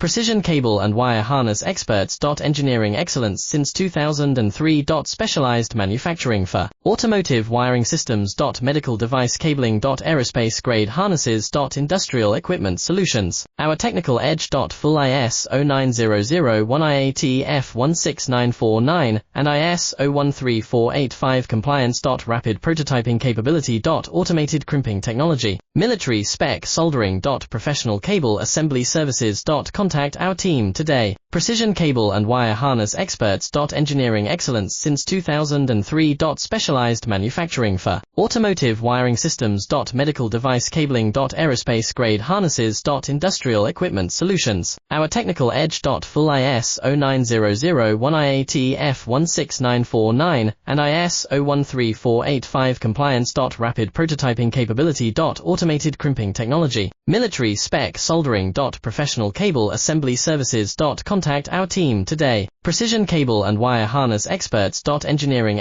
Precision cable and wire harness experts. Engineering excellence since 2003. Specialized manufacturing for automotive wiring systems. Medical device cabling. Aerospace grade harnesses. Industrial equipment solutions. Our technical edge. Full ISO13485 IAT F16949 and ISO13485 compliance. Rapid prototyping capability. Automated crimping technology. Military spec soldering. Professional cable assembly services. Contact our team today. Precision cable and wire harness experts. Engineering excellence since 2003. Specialized manufacturing for automotive wiring systems. Medical device cabling. Aerospace grade harnesses. Industrial equipment solutions. Our technical edge. Full ISO9001 IAT F16949 and ISO13485 compliance. Rapid prototyping capability. Automated crimping technology. Military spec soldering. Professional cable assembly services. Contact our team today. Precision cable and wire harness experts. Engineering